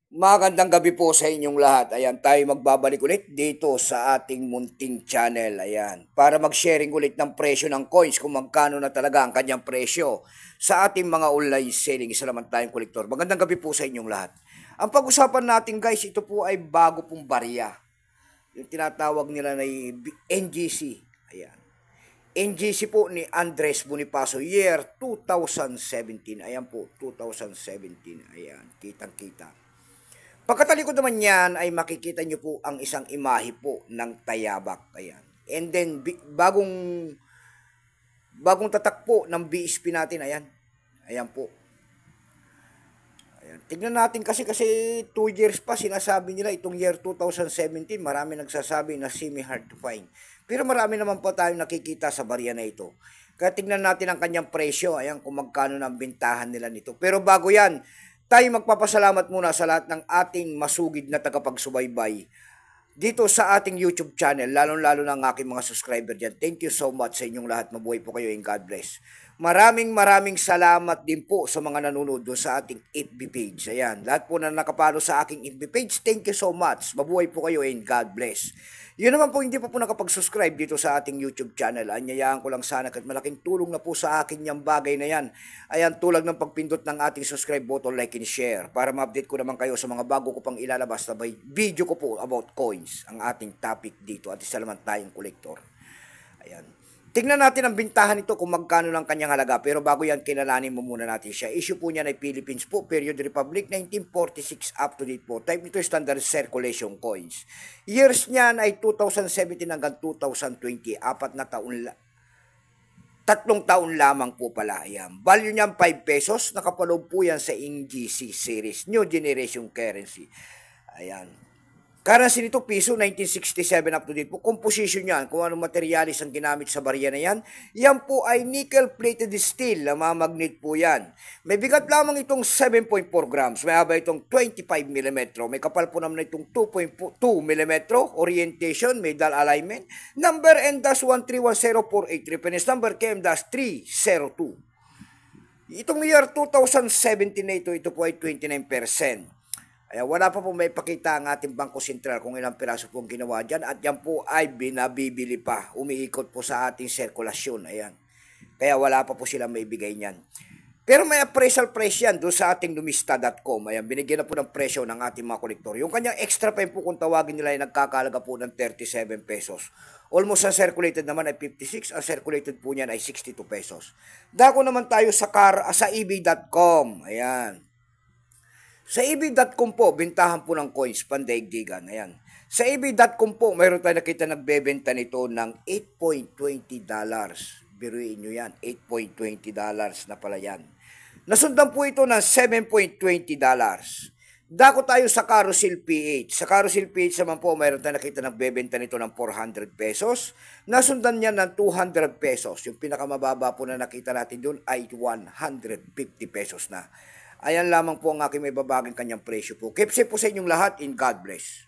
Magandang gabi po sa inyong lahat. Ayan, tayo magbabalik ulit dito sa ating munting channel. Ayan, para mag-sharing ulit ng presyo ng coins kung magkano na talaga ang kanyang presyo sa ating mga online selling. Isa naman tayong kolektor. Magandang gabi po sa inyong lahat. Ang pag-usapan natin guys, ito po ay bago pong barya. Yung tinatawag nila na NGC. Ayan. NGC po ni Andres Bonifacio, year 2017. Ayan po, 2017. Ayan, kitang-kita. Pagkatalikod naman yan ay makikita nyo po ang isang imahe po ng Tayabak. Ayan. And then bagong tatak po ng BSP natin. Ayan. Ayan po. Ayan. Tignan natin kasi 2 years pa sinasabi nila itong year 2017. Marami nagsasabi na semi-hard to find. Pero marami naman po tayong nakikita sa barya na ito. Kaya tignan natin ang kanyang presyo. Ayan kung magkano ng bintahan nila nito. Pero bago yan, tayo magpapasalamat muna sa lahat ng ating masugid na tagapagsubaybay dito sa ating YouTube channel, lalong-lalo na ang aking mga subscriber dyan. Thank you so much sa inyong lahat. Mabuhay po kayo and God bless. Maraming salamat din po sa mga nanonood doon sa ating FB page. Ayan, lahat po na nakapalo sa aking FB page, thank you so much. Mabuhay po kayo and God bless. Yun naman po, hindi pa po nakapag-subscribe dito sa ating YouTube channel. Anyayaan ko lang sana kahit malaking tulong na po sa akin yung bagay na yan. Ayan, tulad ng pagpindot ng ating subscribe button, like and share para ma-update ko naman kayo sa mga bago ko pang ilalabas na video ko po about coins, ang ating topic dito at isa naman tayong kolektor. Ayan. Tingnan natin ang bintahan nito kung magkano lang kanyang halaga. Pero bago yan, kilalanin mo muna natin siya. Issue po niya ay Philippines po, period Republic, 1946 up to date po. Type nito standard circulation coins. Years niyan ay 2017 hanggang 2020. 3 taon lamang po pala. Ayan. Value niyan 5 pesos. Nakapaloob po yan sa NGC series, New Generation Currency. Ayan. Currency nito piso, 1967 up to date po. Composition yan, kung anong materialis ang ginamit sa barya na yan. Yan po ay nickel-plated steel, magnet po yan. May bigat lamang itong 7.4 grams. May haba itong 25 mm. May kapal po naman itong 2.2 mm. Orientation, medal alignment. Number M-1310483. Reference number KM-302. Itong year 2017 na ito po ay 29%. Ayan, wala pa po may pakita ang ating Bangko Sentral kung ilang piraso po ginawa dyan. At yan po ay binabibili pa. Umiikot po sa ating sirkulasyon. Ayan. Kaya wala pa po silang maibigay niyan. Pero may appraisal price yan doon sa ating lumista.com. Ayan, binigyan na po ng presyo ng ating mga kolektor. Yung kanyang extra pa po kung tawagin nila ay nagkakalaga po ng 37 pesos. Almost ang circulated naman ay 56. Ang circulated po niyan ay 62 pesos. Dako naman tayo sa ebay.com. Ayan. Sa ebay.com po, bintahan po ng coins, pandaigdigan. Ayan. Sa ebay.com po, mayroon tayo nakita nagbebenta nito ng $8.20. Biruin nyo yan, $8.20 na pala yan. Nasundan po ito ng $7.20. Dako tayo sa Carousel PH. Sa Carousel PH naman po, mayroon tayo nakita nagbebenta nito ng 400 pesos. Nasundan niya ng 200 pesos. Yung pinakamababa po na nakita natin doon ay 150 pesos na. Ayan lamang po ang aking may babaging kanyang presyo po. Keep safe po sa inyong lahat and God bless.